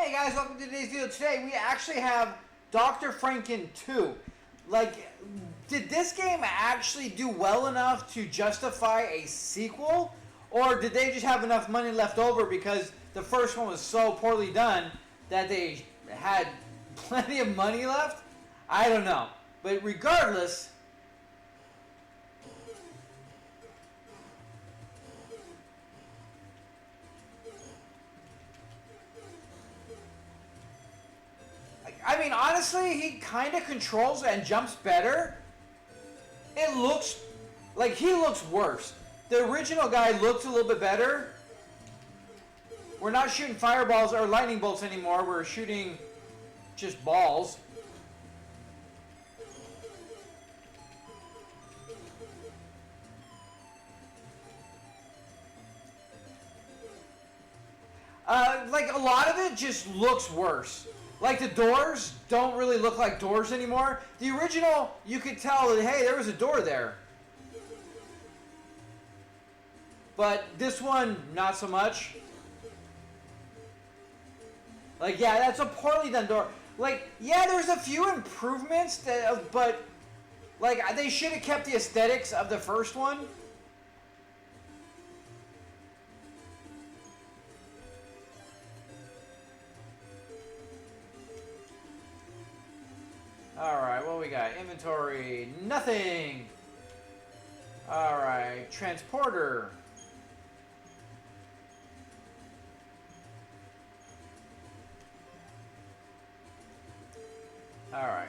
Hey guys, welcome to today's video. Today we actually have Dr. Franken 2. Like, did this game actually do well enough to justify a sequel? Or did they just have enough money left over because the first one was so poorly done that they had plenty of money left? I don't know. But regardless, I mean, honestly, he kind of controls and jumps better. It looks like he looks worse. The original guy looked a little bit better. We're not shooting fireballs or lightning bolts anymore. We're shooting just balls. Like, a lot of it just looks worse. Like, the doors don't really look like doors anymore. The original, you could tell that, hey, there was a door there. But this one, not so much. Like, yeah, that's a poorly done door. Like, yeah, there's a few improvements, but, like, they should have kept the aesthetics of the first one. Alright, what we got? Inventory, nothing! Alright, transporter. Alright.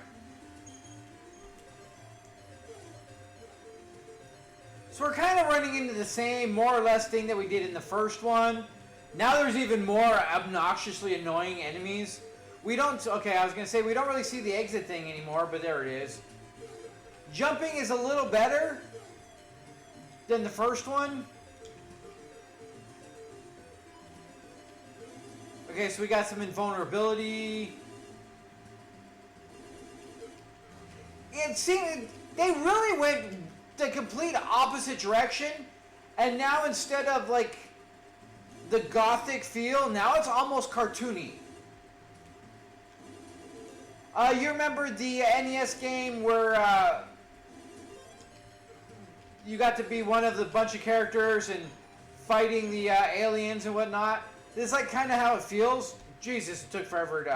So we're kind of running into the same, more or less, thing that we did in the first one. Now there's even more obnoxiously annoying enemies. We don't, okay, I was going to say we don't really see the exit thing anymore, but there it is. Jumping is a little better than the first one. Okay, so we got some invulnerability. It seemed they really went the complete opposite direction, and now instead of like the gothic feel, now it's almost cartoony. You remember the NES game where you got to be one of the bunch of characters and fighting the aliens and whatnot? This is like kind of how it feels. Jesus, it took forever to...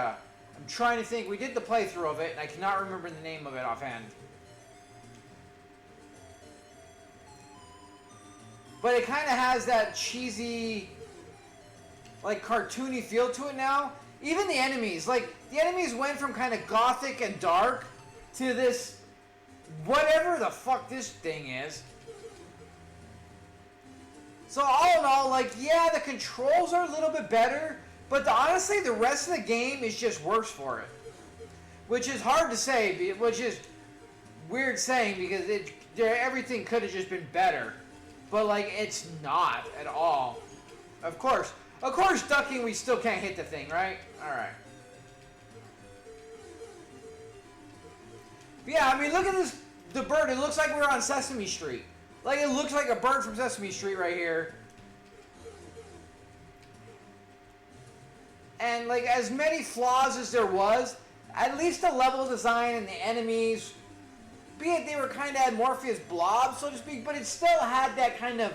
I'm trying to think. We did the playthrough of it, and I cannot remember the name of it offhand. But it kind of has that cheesy, like, cartoony feel to it now. Even the enemies, like, the enemies went from kind of gothic and dark to this, whatever the fuck this thing is. So all in all, like, yeah, the controls are a little bit better, but honestly, the rest of the game is just worse for it. Which is hard to say, which is weird saying, because everything could have just been better. But, like, it's not at all. Of course, ducking, we still can't hit the thing, right? Alright. Yeah, I mean, look at this, the bird. It looks like we're on Sesame Street. Like, it looks like a bird from Sesame Street right here. And, like, as many flaws as there was, at least the level design and the enemies, be it they were kind of amorphous blobs, so to speak, but it still had that kind of,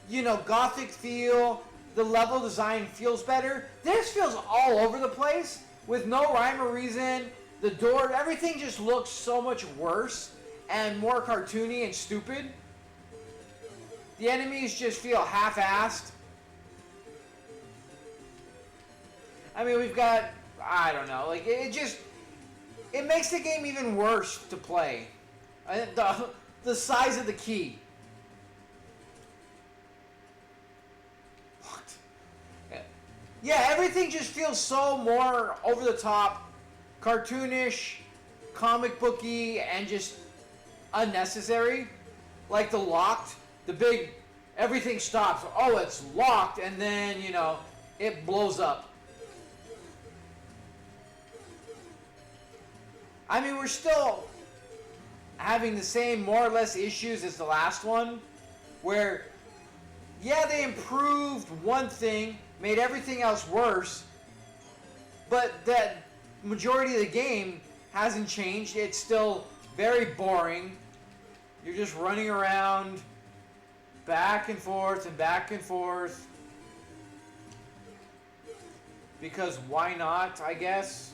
you know, gothic feel. The level design feels better. This feels all over the place with no rhyme or reason. The door, everything just looks so much worse and more cartoony and stupid. The enemies just feel half-assed. I mean, we've got, I don't know, like, it makes the game even worse to play. The size of the key. What? Yeah, everything just feels so more over the top, cartoonish, comic booky, and just unnecessary. Like the locked, the big, everything stops. Oh, it's locked, and then, you know, it blows up. I mean, we're still having the same, more or less, issues as the last one, where, yeah, they improved one thing, made everything else worse, But that majority of the game hasn't changed. It's still very boring. You're just running around back and forth and back and forth. Because why not, I guess?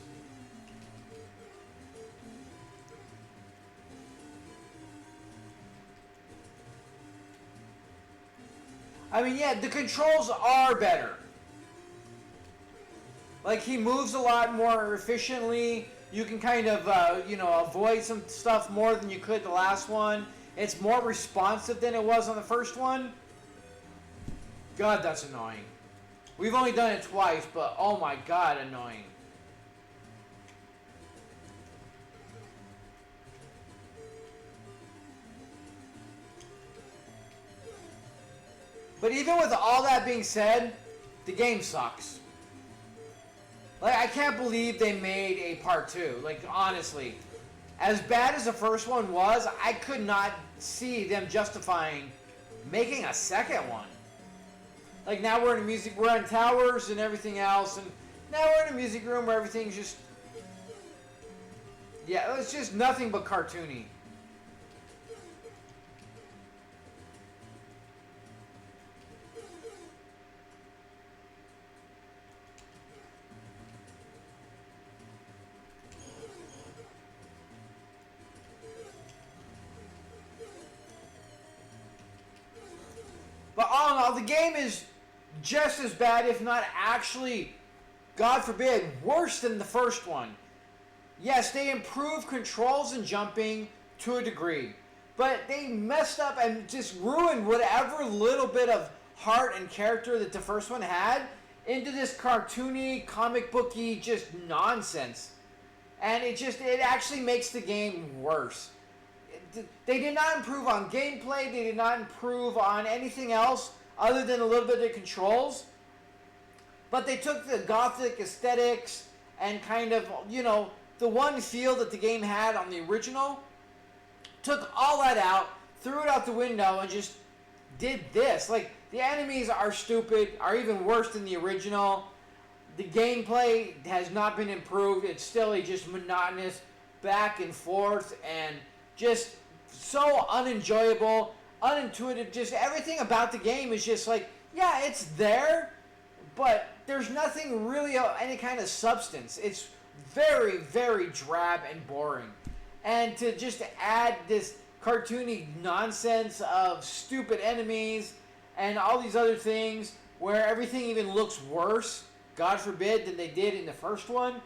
I mean, yeah, the controls are better. Like, he moves a lot more efficiently. You can kind of, avoid some stuff more than you could the last one. It's more responsive than it was on the first one. God, that's annoying. We've only done it twice, but oh my god, annoying. But even with all that being said, the game sucks. Like, I can't believe they made a part 2. Like, honestly. As bad as the first one was, I could not see them justifying making a second one. Like, now we're in towers and everything else, and now we're in a music room where everything's just... Yeah, it's just nothing but cartoony. But all in all, the game is just as bad, if not actually, God forbid, worse than the first one. Yes, they improved controls and jumping to a degree, but they messed up and just ruined whatever little bit of heart and character that the first one had into this cartoony, comic booky, just nonsense. And it actually makes the game worse. They did not improve on gameplay. They did not improve on anything else other than a little bit of controls. But they took the gothic aesthetics and kind of, the one feel that the game had on the original, took all that out, threw it out the window, and just did this. Like, the enemies are stupid, are even worse than the original. The gameplay has not been improved. It's still a just monotonous back and forth and just so unenjoyable, unintuitive. Just everything about the game is just like, yeah, it's there, but there's nothing really of any kind of substance. It's very, very drab and boring. And to just add this cartoony nonsense of stupid enemies and all these other things where everything even looks worse, God forbid, than they did in the first one.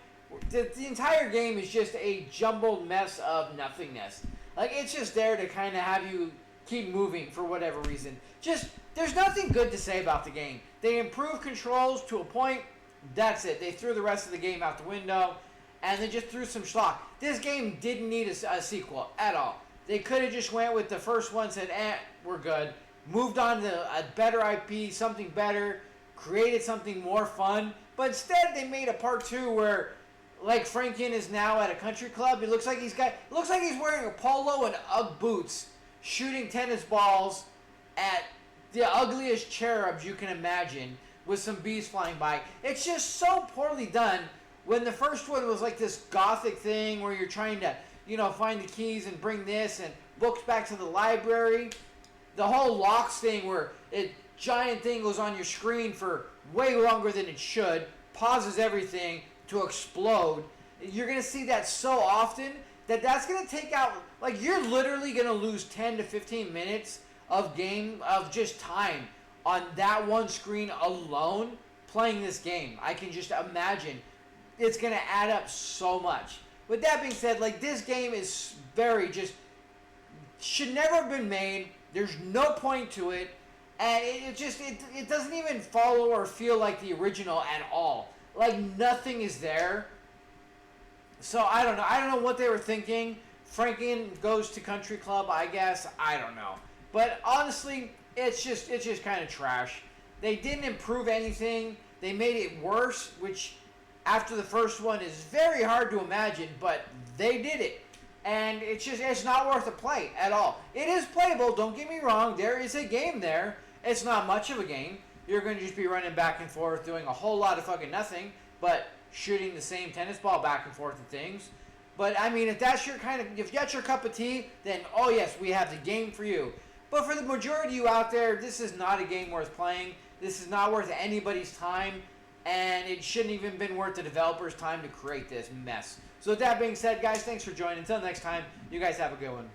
The entire game is just a jumbled mess of nothingness. Like, it's just there to kind of have you keep moving for whatever reason. Just, there's nothing good to say about the game. They improved controls to a point. That's it. They threw the rest of the game out the window, and they just threw some schlock. This game didn't need a sequel at all. They could have just went with the first one, said, we're good. Moved on to a better IP, something better, created something more fun. But instead, they made a part 2 where, like, Franken is now at a country club. It looks like he's wearing a polo and Ugg boots, shooting tennis balls at the ugliest cherubs you can imagine, with some bees flying by. It's just so poorly done. When the first one was like this gothic thing where you're trying to, find the keys and bring this and books back to the library. The whole locks thing where a giant thing goes on your screen for way longer than it should, pauses everything to explode. You're going to see that so often that's going to take out, like, you're literally going to lose 10 to 15 minutes of just time on that one screen alone playing this game. I can just imagine it's going to add up so much. With that being said, like, this game is should never have been made. There's no point to it. And it doesn't even follow or feel like the original at all. Like, nothing is there. So, I don't know. I don't know what they were thinking. Franken goes to country club, I guess. I don't know. But honestly, it's just kind of trash. They didn't improve anything. They made it worse, which after the first one is very hard to imagine, but they did it. And it's not worth a play at all. It is playable, don't get me wrong. There is a game there. It's not much of a game. You're going to just be running back and forth doing a whole lot of fucking nothing. But shooting the same tennis ball back and forth and things. But I mean, if that's your cup of tea, then oh yes, we have the game for you. But for the majority of you out there, this is not a game worth playing. This is not worth anybody's time, and it shouldn't even been worth the developers' time to create this mess. So with that being said, guys, thanks for joining. Until next time, you guys have a good one.